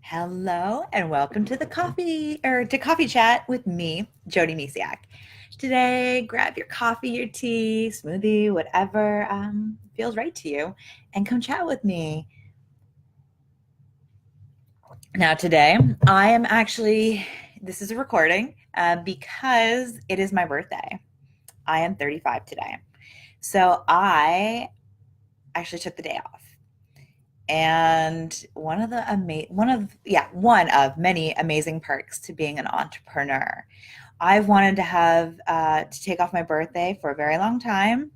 Hello and welcome to the coffee chat with me, Jody Misiak. Today, grab your coffee, your tea, smoothie, whatever feels right to you, and come chat with me. Now, today, I am actually, this is a recording because it is my birthday. I am 35 today. So I actually took the day off. And one of many amazing perks to being an entrepreneur. I've wanted to have to take off my birthday for a very long time,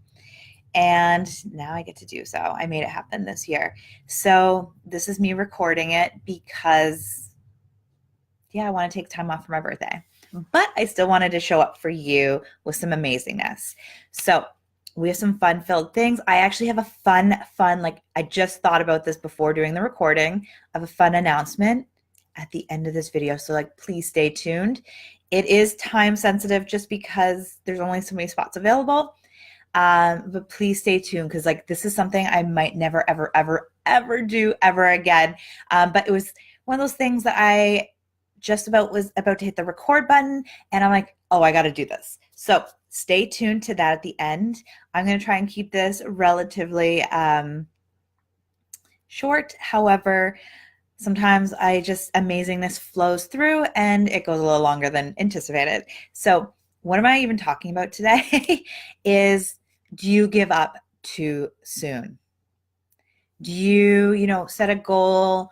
and now I get to do so. I made it happen this year. So this is me recording it because, yeah, I want to take time off for my birthday, but I still wanted to show up for you with some amazingness. So we have some fun filled things. I actually have a fun, like I just thought about this before doing the recording of a fun announcement at the end of this video. So like, please stay tuned. It is time sensitive just because there's only so many spots available. But please stay tuned because like this is something I might never, ever do ever again. But it was one of those things that I was about to hit the record button and I'm like, oh, I got to do this. So stay tuned to that at the end. I'm going to try and keep this relatively short. However, sometimes amazingness flows through and it goes a little longer than anticipated. So what am I even talking about today is, do you give up too soon? Do you set a goal,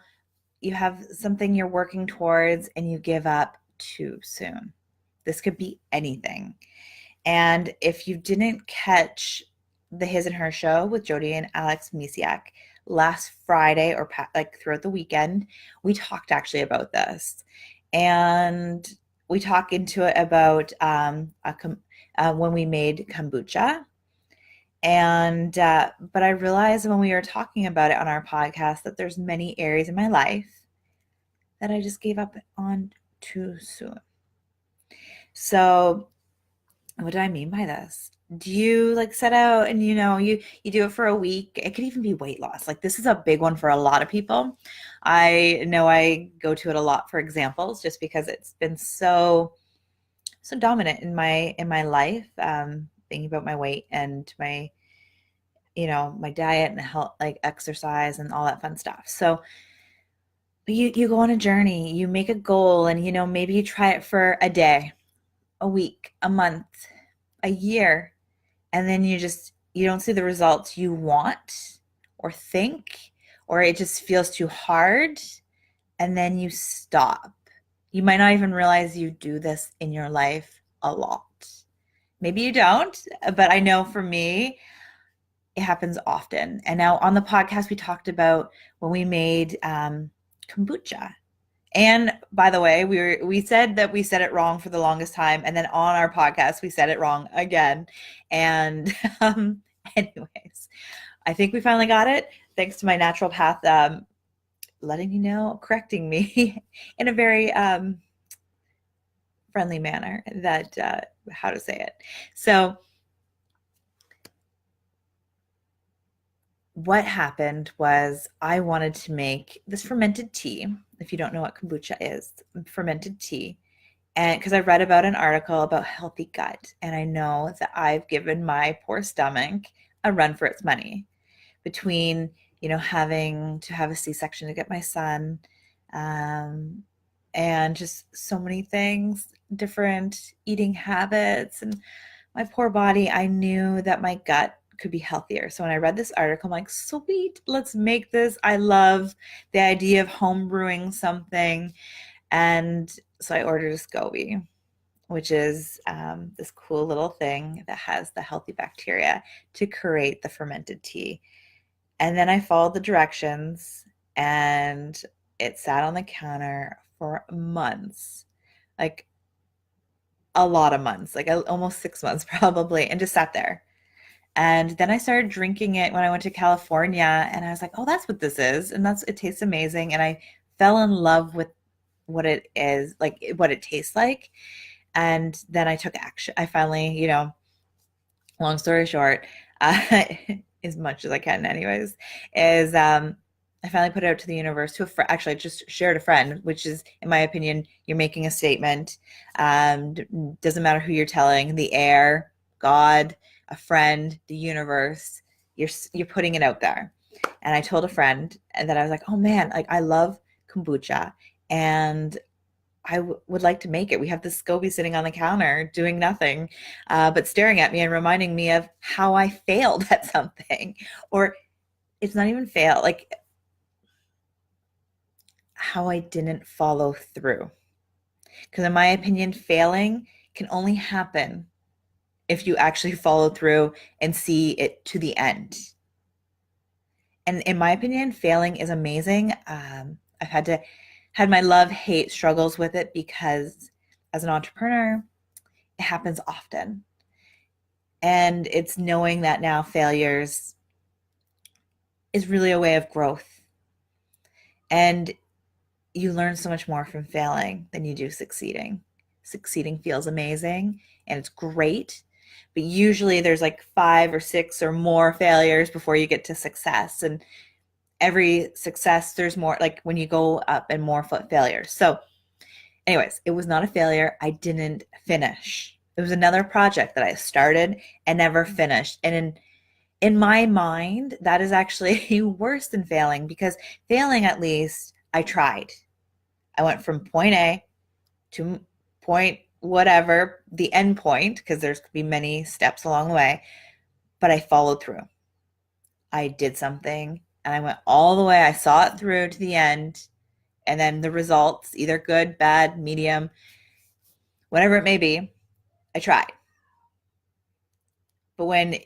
you have something you're working towards and you give up too soon? This could be anything. And if you didn't catch the His and Her show with Jody and Alex Misiak last Friday or like throughout the weekend, we talked actually about this. And we talk into it about when we made kombucha. And but I realized when we were talking about it on our podcast that there's many areas in my life that I just gave up on too soon. So what do I mean by this? Do you like set out and you do it for a week? It could even be weight loss. Like this is a big one for a lot of people. I know I go to it a lot for examples just because it's been so dominant in my life. Thinking about my weight and my diet and health, like exercise and all that fun stuff. So you go on a journey, you make a goal, and maybe you try it for a day, a week, a month, a year, and then you don't see the results you want or think, or it just feels too hard, and then you stop. You might not even realize you do this in your life a lot. Maybe you don't, but I know for me, it happens often. And now on the podcast, we talked about when we made kombucha. And by the way, we said that we said it wrong for the longest time, and then on our podcast we said it wrong again. And anyways, I think we finally got it thanks to my naturopath letting correcting me in a very friendly manner that how to say it. So what happened was I wanted to make this fermented tea. If you don't know what kombucha is, fermented tea. And because I read about an article about healthy gut, and I know that I've given my poor stomach a run for its money between, having to have a C-section to get my son, and just so many things, different eating habits, and my poor body. I knew that my gut could be healthier. So when I read this article, I'm like, sweet, let's make this. I love the idea of home brewing something. And so I ordered a SCOBY, which is this cool little thing that has the healthy bacteria to create the fermented tea. And then I followed the directions and it sat on the counter for months, like a lot of months, like almost 6 months probably, and just sat there. And then I started drinking it when I went to California and I was like, oh, that's what this is. And it tastes amazing. And I fell in love with what it is, like what it tastes like. And then I took action. I finally, long story short, as much as I can anyways, is I finally put it out to the universe, to a friend. Actually, I just shared a friend, which is, in my opinion, you're making a statement. Doesn't matter who you're telling, the air, God, a friend, the universe. You're putting it out there. And I told a friend that I was like, oh man, like I love kombucha, and would like to make it. We have this SCOBY sitting on the counter doing nothing, but staring at me and reminding me of how I failed at something. Or it's not even fail, like how I didn't follow through. Because in my opinion, failing can only happen if you actually follow through and see it to the end. And in my opinion, failing is amazing. I've had my love-hate struggles with it, because as an entrepreneur, it happens often. And it's knowing that now failures is really a way of growth. And you learn so much more from failing than you do succeeding. Succeeding feels amazing and it's great, but usually there's like 5 or 6 or more failures before you get to success. And every success, there's more, like when you go up, and more failures. So, anyways, it was not a failure. I didn't finish. It was another project that I started and never finished. And in my mind, that is actually worse than failing, because failing, at least I tried. I went from point A to point whatever, the end point, because there's could be many steps along the way, but I followed through. I did something and I went all the way. I saw it through to the end, and then the results, either good, bad, medium, whatever it may be, I tried. But when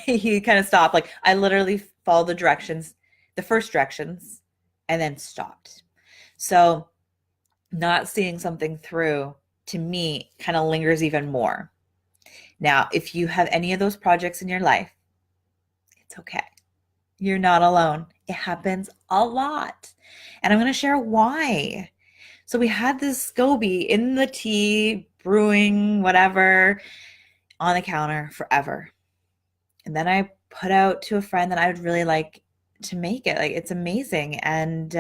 you kind of stop, like I literally followed the directions, the first directions, and then stopped. So not seeing something through, to me, kind of lingers even more. Now, if you have any of those projects in your life, it's okay. You're not alone. It happens a lot. And I'm going to share why. So we had this SCOBY in the tea, brewing, whatever, on the counter forever. And then I put out to a friend that I would really like to make it. Like, it's amazing. And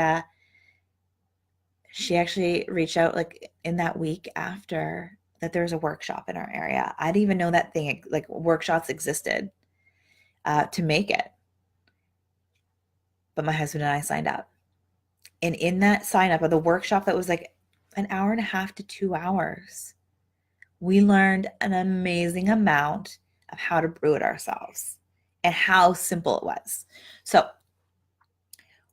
she actually reached out like in that week after, that there was a workshop in our area. I didn't even know that thing, like workshops existed, to make it. But my husband and I signed up. And in that sign up of the workshop, that was like an hour and a half to 2 hours, we learned an amazing amount of how to brew it ourselves and how simple it was. So,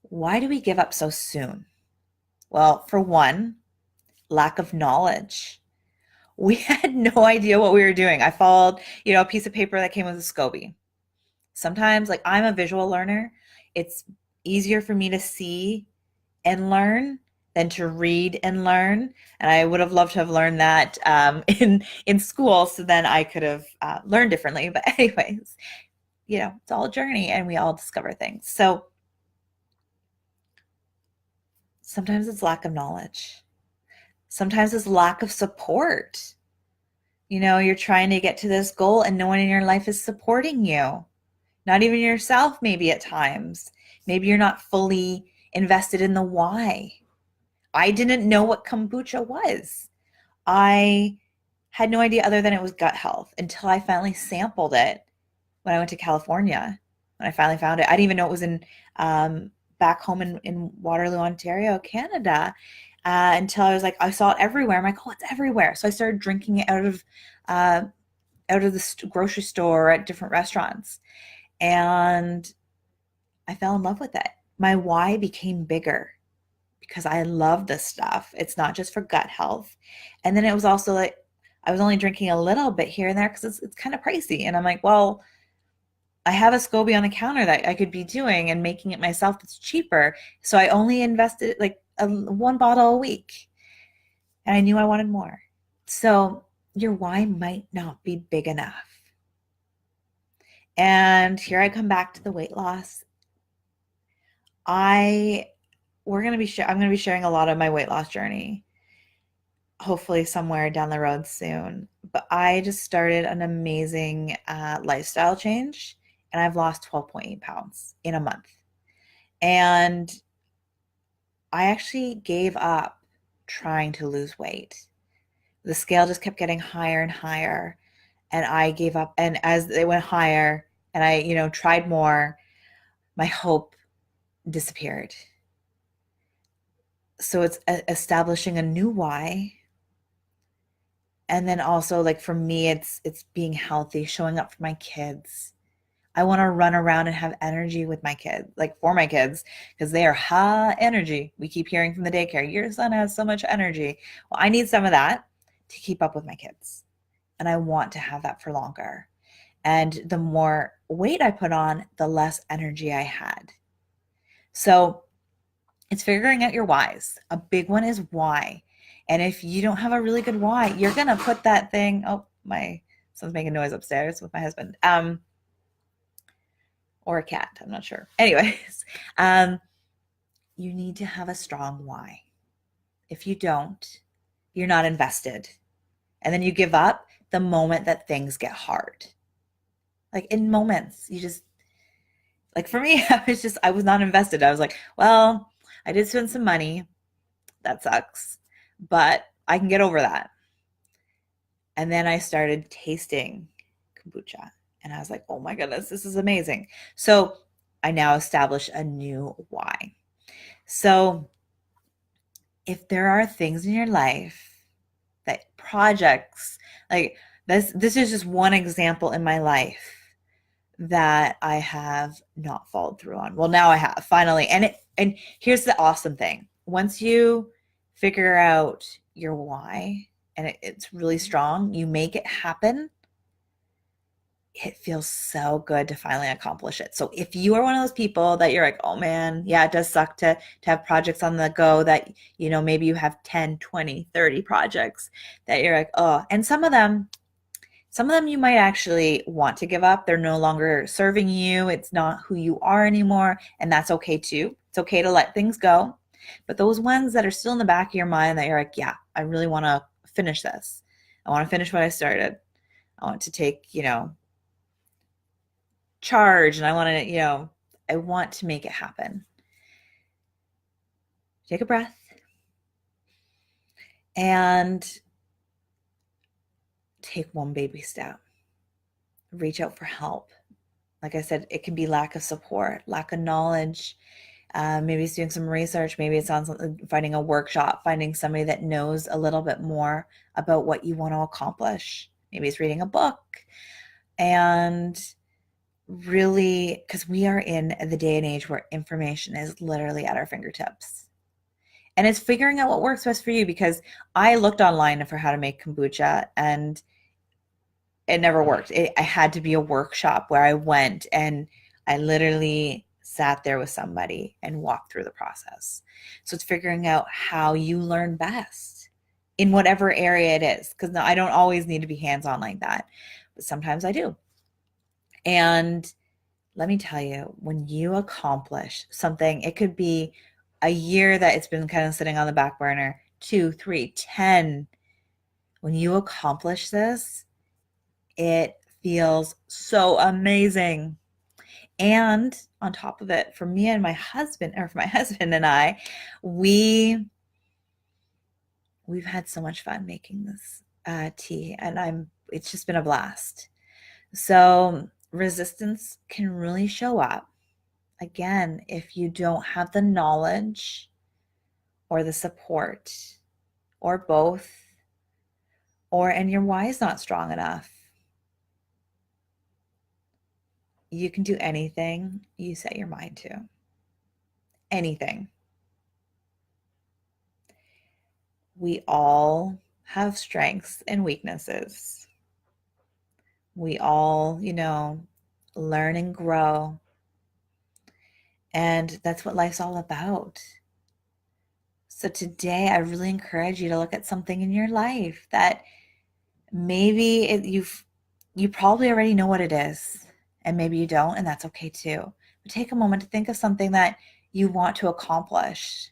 why do we give up so soon? Well, for one, lack of knowledge. We had no idea what we were doing. I followed, a piece of paper that came with a SCOBY. Sometimes, like, I'm a visual learner. It's easier for me to see and learn than to read and learn. And I would have loved to have learned that in school, so then I could have learned differently. But anyways, it's all a journey, and we all discover things. So sometimes it's lack of knowledge. Sometimes it's lack of support. You're trying to get to this goal and no one in your life is supporting you. Not even yourself, maybe at times. Maybe you're not fully invested in the why. I didn't know what kombucha was. I had no idea other than it was gut health until I finally sampled it when I went to California. When I finally found it, I didn't even know it was in back home in Waterloo, Ontario, Canada, until I was like, I saw it everywhere. I'm like, oh, it's everywhere. So I started drinking it out of the grocery store, at different restaurants, and I fell in love with it. My why became bigger because I love this stuff. It's not just for gut health. And then it was also like, I was only drinking a little bit here and there because it's kind of pricey. And I'm like, well, I have a SCOBY on the counter that I could be doing and making it myself that's cheaper. So I only invested like one bottle a week. And I knew I wanted more. So your why might not be big enough. And here I come back to the weight loss. I'm going to be sharing a lot of my weight loss journey, hopefully somewhere down the road soon. But I just started an amazing lifestyle change, and I've lost 12.8 pounds in a month. And I actually gave up trying to lose weight. The scale just kept getting higher and higher, and I gave up. And as they went higher and I, tried more, my hope disappeared. So it's establishing a new why. And then also, like, for me, it's being healthy, showing up for my kids. I want to run around and have energy with my kids, like for my kids, because they are high energy. We keep hearing from the daycare, your son has so much energy. Well, I need some of that to keep up with my kids. And I want to have that for longer. And the more weight I put on, the less energy I had. So it's figuring out your whys. A big one is why. And if you don't have a really good why, you're going to put that thing. Oh, my son's making noise upstairs with my husband. Or a cat, I'm not sure. Anyways, you need to have a strong why. If you don't, you're not invested. And then you give up the moment that things get hard. Like in moments, you just, like for me, I was not invested. I was like, well, I did spend some money. That sucks, but I can get over that. And then I started tasting kombucha. And I was like, oh my goodness, this is amazing. So I now establish a new why. So if there are things in your life, that projects, like this is just one example in my life that I have not followed through on. Well, now I have finally. And here's the awesome thing. Once you figure out your why and it's really strong, you make it happen, it feels so good to finally accomplish it. So if you are one of those people that you're like, oh man, yeah, it does suck to have projects on the go that, maybe you have 10, 20, 30 projects that you're like, oh, and some of them you might actually want to give up. They're no longer serving you. It's not who you are anymore. And that's okay too. It's okay to let things go. But those ones that are still in the back of your mind that you're like, yeah, I really want to finish this. I want to finish what I started. I want to take, charge, and I want to make it happen. Take a breath and take one baby step. Reach out for help. Like I said, it can be lack of support, lack of knowledge. Maybe it's doing some research. Maybe it's on something, finding a workshop, finding somebody that knows a little bit more about what you want to accomplish. Maybe it's reading a book. And really, because we are in the day and age where information is literally at our fingertips. And it's figuring out what works best for you, because I looked online for how to make kombucha and it never worked. I had to be a workshop where I went and I literally sat there with somebody and walked through the process. So it's figuring out how you learn best in whatever area it is. Because I don't always need to be hands-on like that, but sometimes I do. And let me tell you, when you accomplish something, it could be a year that it's been kind of sitting on the back burner, 2, 3, 10. When you accomplish this, it feels so amazing. And on top of it, for me and my husband, or for my husband and I, we've had so much fun making this tea, and it's just been a blast. So resistance can really show up, again, if you don't have the knowledge or the support or both, and your why is not strong enough. You can do anything you set your mind to. Anything. We all have strengths and weaknesses. We all, learn and grow. And that's what life's all about. So today, I really encourage you to look at something in your life that maybe you probably already know what it is, and maybe you don't, and that's okay too. But take a moment to think of something that you want to accomplish,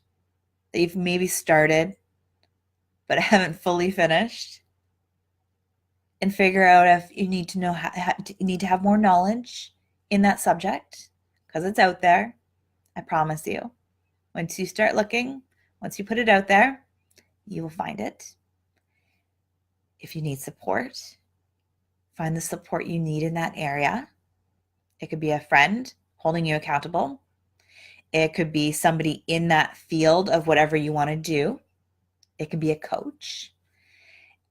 that you've maybe started but haven't fully finished, and figure out if you need to you need to have more knowledge in that subject, because it's out there. I promise you. Once you start looking, Once you put it out there, you will find it. If you need support, find the support you need in that area. It could be a friend holding you accountable. It could be somebody in that field of whatever you want to do. It could be a coach.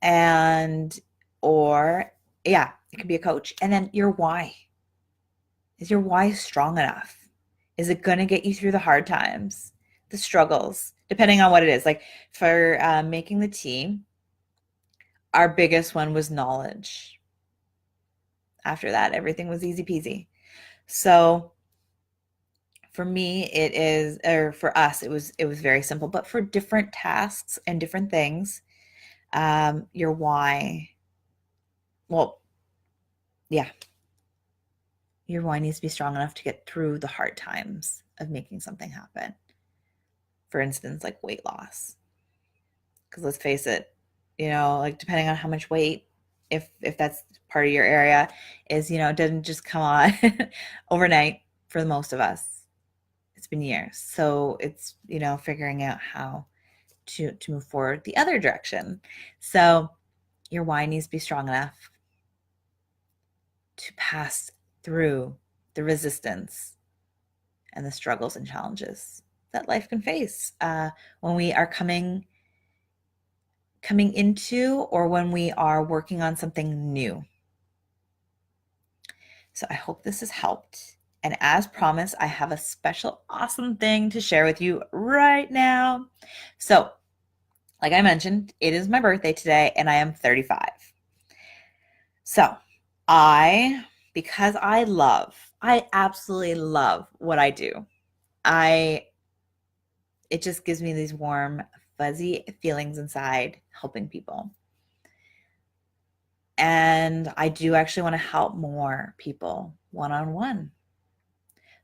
It could be a coach. And then your why. Is your why strong enough? Is it going to get you through the hard times, the struggles, depending on what it is? Like for making the tea, our biggest one was knowledge. After that, everything was easy peasy. So for me, for us, it was very simple. But for different tasks and different things, your why, your why needs to be strong enough to get through the hard times of making something happen. For instance, like weight loss. Because let's face it, like depending on how much weight, if that's part of your area, is, it doesn't just come on overnight for the most of us. It's been years. So it's, figuring out how to move forward the other direction. So your why needs to be strong enough to pass through the resistance and the struggles and challenges that life can face when we are coming into, or when we are working on something new. So I hope this has helped. And as promised, I have a special awesome thing to share with you right now. So like I mentioned, it is my birthday today and I am 35. So because I absolutely love what I do. It just gives me these warm, fuzzy feelings inside helping people. And I do actually want to help more people one-on-one.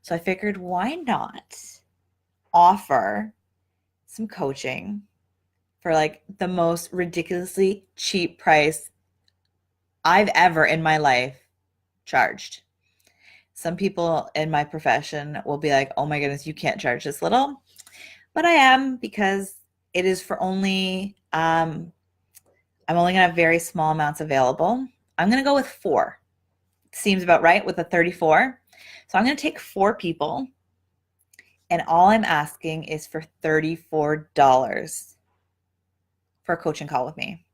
So I figured, why not offer some coaching for like the most ridiculously cheap price I've ever in my life charged. Some people in my profession will be like, oh my goodness, you can't charge this little. But I am, because it is for only, I'm only going to have very small amounts available. I'm going to go with 4. Seems about right with a 34. So I'm going to take 4 people, and all I'm asking is for $34 for a coaching call with me.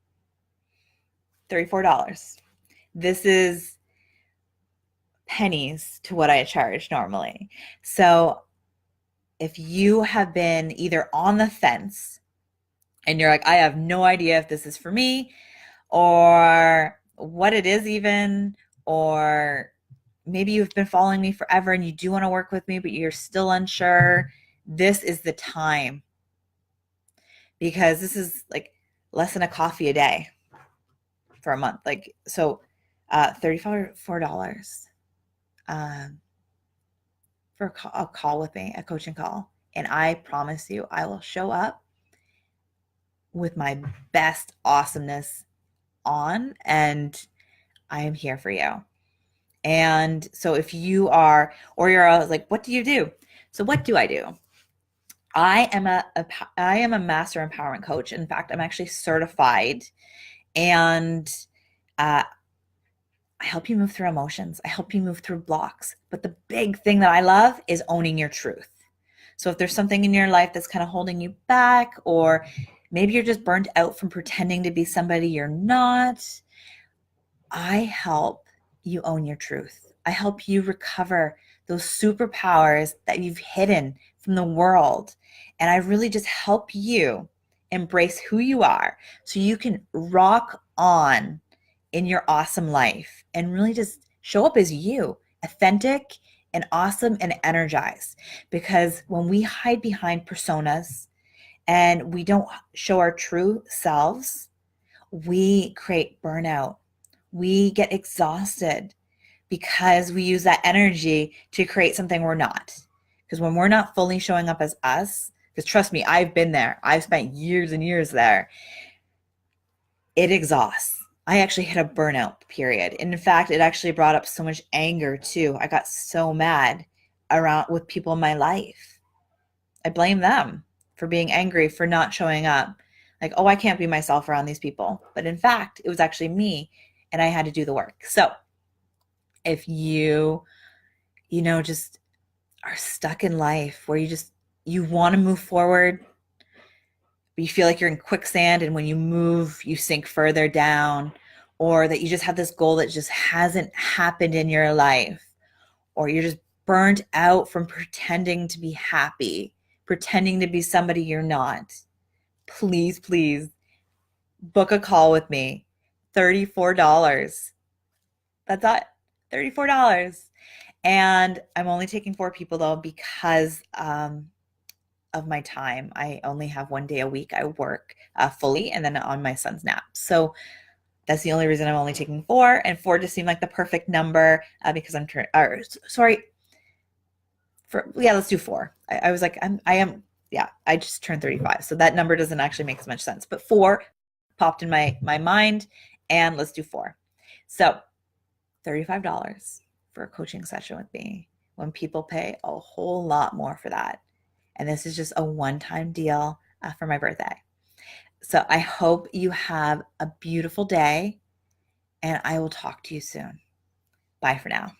$34. This is pennies to what I charge normally. So if you have been either on the fence and you're like, I have no idea if this is for me or what it is even, or maybe you've been following me forever and you do want to work with me, but you're still unsure, this is the time, because this is like less than a coffee a day for a month. Like, so $34 for a call with me, a coaching call. And I promise you, I will show up with my best awesomeness on, and I am here for you. And so if you are, or you're like, what do you do? So what do I do? I am a master empowerment coach. In fact, I'm actually certified, and I help you move through emotions. I help you move through blocks. But the big thing that I love is owning your truth. So if there's something in your life that's kind of holding you back, or maybe you're just burnt out from pretending to be somebody you're not, I help you own your truth. I help you recover those superpowers that you've hidden from the world. And I really just help you embrace who you are so you can rock on in your awesome life and really just show up as you, authentic and awesome and energized. Because when we hide behind personas and we don't show our true selves, we create burnout. We get exhausted because we use that energy to create something we're not. Because when we're not fully showing up as us, because trust me, I've been there. I've spent years and years there. It exhausts. I actually hit a burnout period. And in fact, it actually brought up so much anger too. I got so mad with people in my life. I blame them for being angry, for not showing up. Like, oh, I can't be myself around these people. But in fact, it was actually me and I had to do the work. So if just are stuck in life where you want to move forward, but you feel like you're in quicksand and when you move, you sink further down, or that you just have this goal that just hasn't happened in your life, or you're just burnt out from pretending to be happy, pretending to be somebody you're not, please, please book a call with me. $34. That's it. $34. And I'm only taking 4 people though because of my time. I only have 1 day a week. I work fully and then on my son's nap. So that's the only reason I'm only taking 4. And 4 just seemed like the perfect number because let's do 4. I was like, I just turned 35. So that number doesn't actually make as much sense. But 4 popped in my mind, and let's do 4. So $35 for a coaching session with me when people pay a whole lot more for that. And this is just a one-time deal for my birthday. So I hope you have a beautiful day, and I will talk to you soon. Bye for now.